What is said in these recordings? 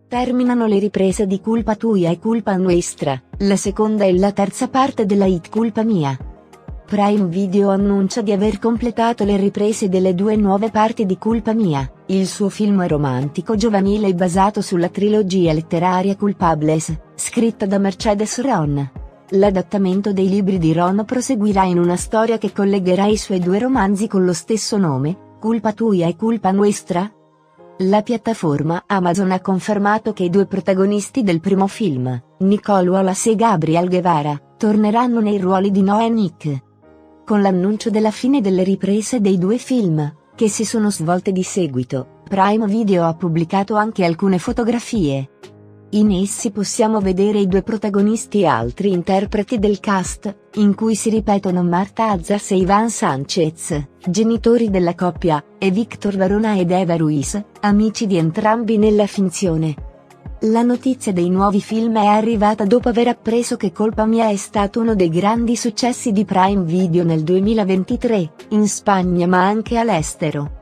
Terminano le riprese di Culpa Tua e Culpa Nuestra, la seconda e la terza parte della hit Culpa Mia. Prime Video annuncia di aver completato le riprese delle due nuove parti di Culpa Mia, il suo film romantico giovanile basato sulla trilogia letteraria Culpables, scritta da Mercedes Ron. L'adattamento dei libri di Ron proseguirà in una storia che collegherà i suoi due romanzi con lo stesso nome, Culpa Tua e Culpa Nuestra. La piattaforma Amazon ha confermato che i due protagonisti del primo film, Nicole Wallace e Gabriel Guevara, torneranno nei ruoli di Noah e Nick. Con l'annuncio della fine delle riprese dei due film, che si sono svolte di seguito, Prime Video ha pubblicato anche alcune fotografie. In essi possiamo vedere i due protagonisti e altri interpreti del cast, in cui si ripetono Marta Azars e Ivan Sanchez, genitori della coppia, e Victor Varona ed Eva Ruiz, amici di entrambi nella finzione. La notizia dei nuovi film è arrivata dopo aver appreso che Colpa Mia è stato uno dei grandi successi di Prime Video nel 2023, in Spagna ma anche all'estero.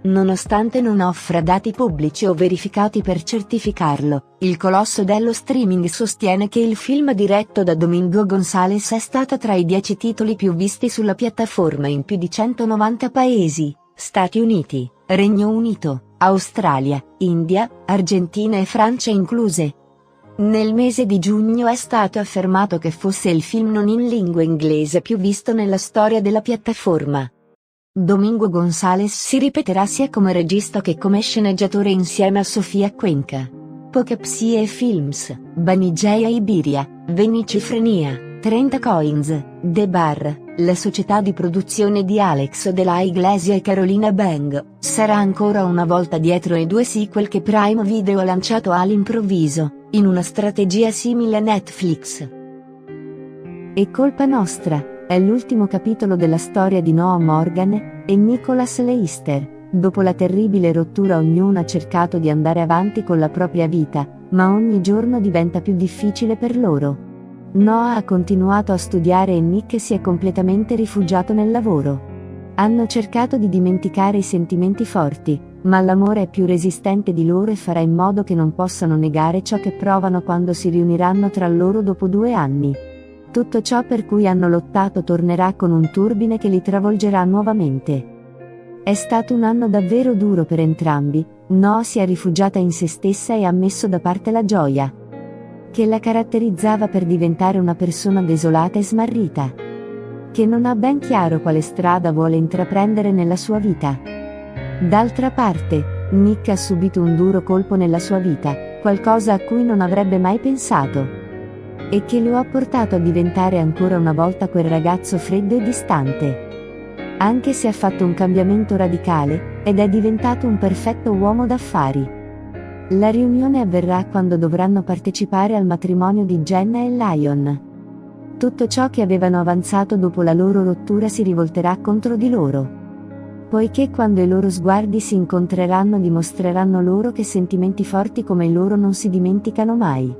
Nonostante non offra dati pubblici o verificati per certificarlo, il colosso dello streaming sostiene che il film diretto da Domingo González è stato tra i 10 titoli più visti sulla piattaforma in più di 190 paesi, Stati Uniti, Regno Unito, Australia, India, Argentina e Francia incluse. Nel mese di giugno è stato affermato che fosse il film non in lingua inglese più visto nella storia della piattaforma. Domingo González si ripeterà sia come regista che come sceneggiatore insieme a Sofia Cuenca. Poughkeepsie Films, Banijay Iberia, Venicifrenia, 30 Coins, The Bar, la società di produzione di Alex de la Iglesia e Carolina Bang, sarà ancora una volta dietro ai due sequel che Prime Video ha lanciato all'improvviso, in una strategia simile a Netflix. È colpa nostra. È l'ultimo capitolo della storia di Noah Morgan e Nicholas Leister. Dopo la terribile rottura ognuno ha cercato di andare avanti con la propria vita, ma ogni giorno diventa più difficile per loro. Noah ha continuato a studiare e Nick si è completamente rifugiato nel lavoro. Hanno cercato di dimenticare i sentimenti forti, ma l'amore è più resistente di loro e farà in modo che non possano negare ciò che provano quando si riuniranno tra loro dopo 2 anni. Tutto ciò per cui hanno lottato tornerà con un turbine che li travolgerà nuovamente. È stato un anno davvero duro per entrambi. Noah si è rifugiata in se stessa e ha messo da parte la gioia che la caratterizzava per diventare una persona desolata e smarrita, che non ha ben chiaro quale strada vuole intraprendere nella sua vita. D'altra parte, Nick ha subito un duro colpo nella sua vita, qualcosa a cui non avrebbe mai pensato, e che lo ha portato a diventare ancora una volta quel ragazzo freddo e distante. Anche se ha fatto un cambiamento radicale, ed è diventato un perfetto uomo d'affari. La riunione avverrà quando dovranno partecipare al matrimonio di Jenna e Lion. Tutto ciò che avevano avanzato dopo la loro rottura si rivolterà contro di loro. Poiché quando i loro sguardi si incontreranno dimostreranno loro che sentimenti forti come i loro non si dimenticano mai.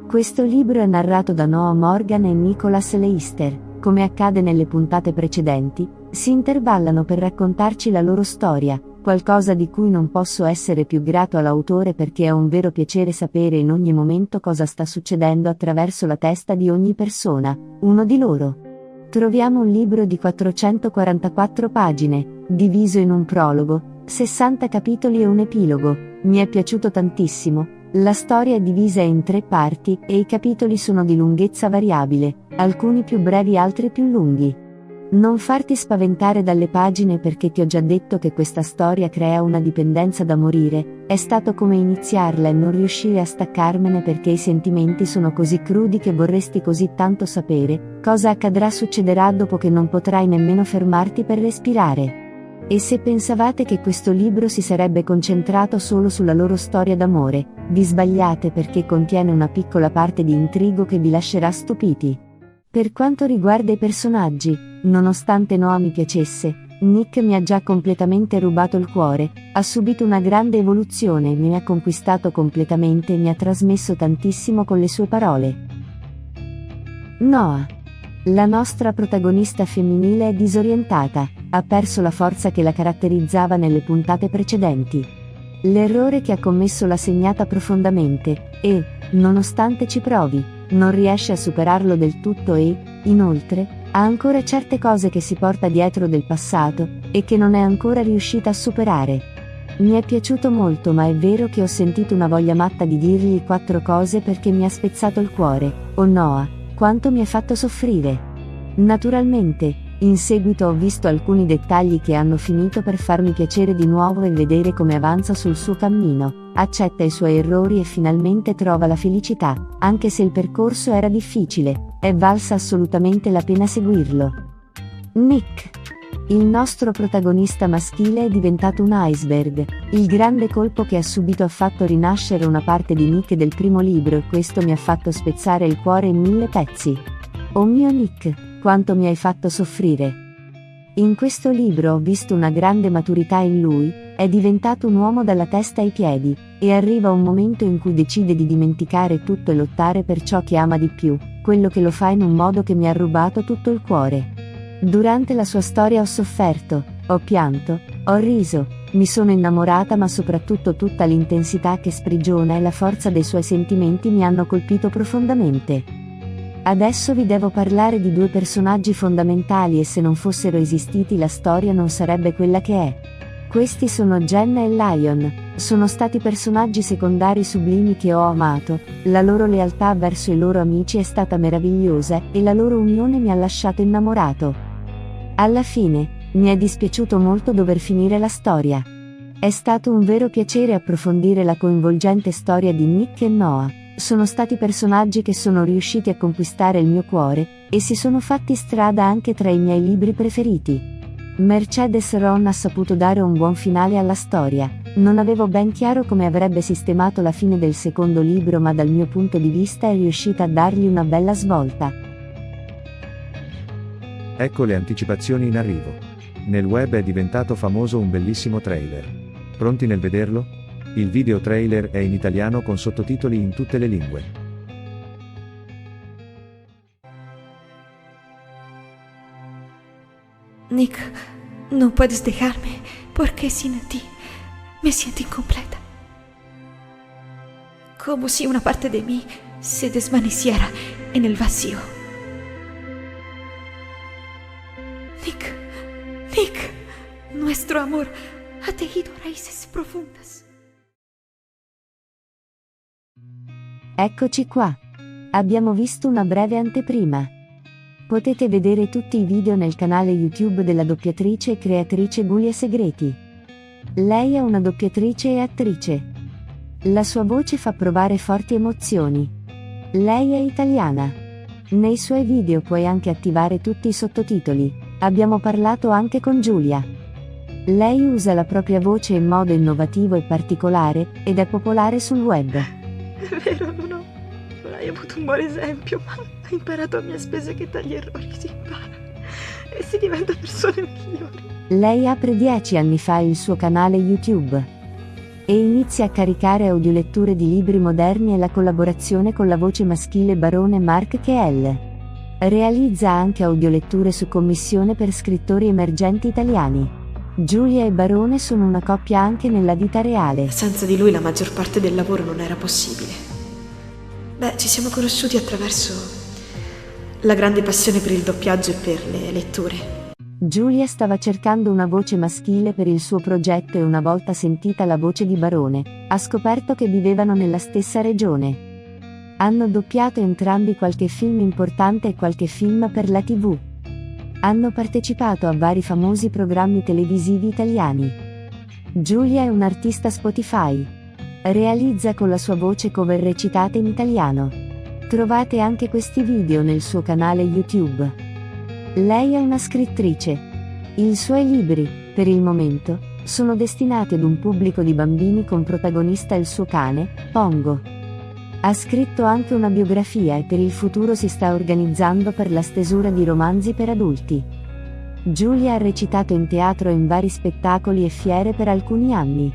Questo libro è narrato da Noah Morgan e Nicholas Leister. Come accade nelle puntate precedenti, si intervallano per raccontarci la loro storia, qualcosa di cui non posso essere più grato all'autore perché è un vero piacere sapere in ogni momento cosa sta succedendo attraverso la testa di ogni persona, uno di loro. Troviamo un libro di 444 pagine, diviso in un prologo, 60 capitoli e un epilogo. Mi è piaciuto tantissimo. La storia è divisa in 3 parti, e i capitoli sono di lunghezza variabile, alcuni più brevi altri più lunghi. Non farti spaventare dalle pagine perché ti ho già detto che questa storia crea una dipendenza da morire, è stato come iniziarla e non riuscire a staccarmene perché i sentimenti sono così crudi che vorresti così tanto sapere, cosa succederà dopo che non potrai nemmeno fermarti per respirare. E se pensavate che questo libro si sarebbe concentrato solo sulla loro storia d'amore, vi sbagliate perché contiene una piccola parte di intrigo che vi lascerà stupiti. Per quanto riguarda i personaggi, nonostante Noah mi piacesse, Nick mi ha già completamente rubato il cuore, ha subito una grande evoluzione, mi ha conquistato completamente e mi ha trasmesso tantissimo con le sue parole. Noah. La nostra protagonista femminile è disorientata, ha perso la forza che la caratterizzava nelle puntate precedenti. L'errore che ha commesso l'ha segnata profondamente, e, nonostante ci provi, non riesce a superarlo del tutto e, inoltre, ha ancora certe cose che si porta dietro del passato, e che non è ancora riuscita a superare. Mi è piaciuto molto, ma è vero che ho sentito una voglia matta di dirgli 4 cose perché mi ha spezzato il cuore. Oh Noah, quanto mi hai fatto soffrire. Naturalmente, in seguito ho visto alcuni dettagli che hanno finito per farmi piacere di nuovo e vedere come avanza sul suo cammino, accetta i suoi errori e finalmente trova la felicità, anche se il percorso era difficile, è valsa assolutamente la pena seguirlo. Nick. Il nostro protagonista maschile è diventato un iceberg. Il grande colpo che ha subito ha fatto rinascere una parte di Nick del primo libro e questo mi ha fatto spezzare il cuore in 1000 pezzi. Oh mio Nick, quanto mi hai fatto soffrire. In questo libro ho visto una grande maturità in lui, è diventato un uomo dalla testa ai piedi, e arriva un momento in cui decide di dimenticare tutto e lottare per ciò che ama di più, quello che lo fa in un modo che mi ha rubato tutto il cuore. Durante la sua storia ho sofferto, ho pianto, ho riso, mi sono innamorata, ma soprattutto tutta l'intensità che sprigiona e la forza dei suoi sentimenti mi hanno colpito profondamente. Adesso vi devo parlare di 2 personaggi fondamentali e se non fossero esistiti la storia non sarebbe quella che è. Questi sono Jenna e Lion, sono stati personaggi secondari sublimi che ho amato, la loro lealtà verso i loro amici è stata meravigliosa e la loro unione mi ha lasciato innamorato. Alla fine, mi è dispiaciuto molto dover finire la storia. È stato un vero piacere approfondire la coinvolgente storia di Nick e Noah, sono stati personaggi che sono riusciti a conquistare il mio cuore, e si sono fatti strada anche tra i miei libri preferiti. Mercedes Ron ha saputo dare un buon finale alla storia, non avevo ben chiaro come avrebbe sistemato la fine del secondo libro, ma dal mio punto di vista è riuscita a dargli una bella svolta. Ecco le anticipazioni in arrivo. Nel web è diventato famoso un bellissimo trailer. Pronti nel vederlo? Il video trailer è in italiano con sottotitoli in tutte le lingue. Nick, no puedes dejarme, porque sin ti me siento incompleta. Como si una parte de mí se desvaneciera en el vacío. Nick, nuestro amor ha tejido raíces profundas. Eccoci qua. Abbiamo visto una breve anteprima. Potete vedere tutti i video nel canale YouTube della doppiatrice e creatrice Giulia Segreti. Lei è una doppiatrice e attrice. La sua voce fa provare forti emozioni. Lei è italiana. Nei suoi video puoi anche attivare tutti i sottotitoli. Abbiamo parlato anche con Giulia. Lei usa la propria voce in modo innovativo e particolare, ed è popolare sul web. È vero, non hai avuto un buon esempio, ma hai imparato a mie spese che dagli errori si impara e si diventa persone migliori. Lei apre 10 anni fa il suo canale YouTube e inizia a caricare audioletture di libri moderni e la collaborazione con la voce maschile barone Mark Kell. Realizza anche audioletture su commissione per scrittori emergenti italiani. Giulia e Barone sono una coppia anche nella vita reale. Senza di lui la maggior parte del lavoro non era possibile. Ci siamo conosciuti attraverso la grande passione per il doppiaggio e per le letture. Giulia stava cercando una voce maschile per il suo progetto e una volta sentita la voce di Barone, ha scoperto che vivevano nella stessa regione. Hanno doppiato entrambi qualche film importante e qualche film per la TV. Hanno partecipato a vari famosi programmi televisivi italiani. Giulia è un'artista Spotify. Realizza con la sua voce cover recitate in italiano. Trovate anche questi video nel suo canale YouTube. Lei è una scrittrice. I suoi libri, per il momento, sono destinati ad un pubblico di bambini con protagonista il suo cane, Pongo. Ha scritto anche una biografia e per il futuro si sta organizzando per la stesura di romanzi per adulti. Giulia ha recitato in teatro e in vari spettacoli e fiere per alcuni anni.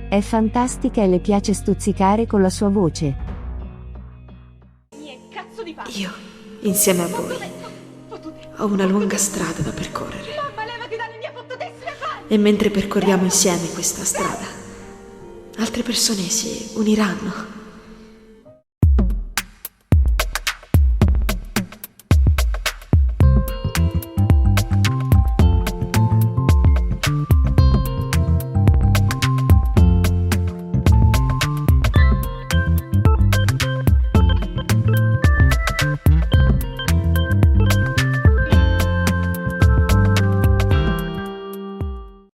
È fantastica e le piace stuzzicare con la sua voce. Io, insieme a voi, ho una lunga strada da percorrere. E mentre percorriamo insieme questa strada, altre persone si uniranno.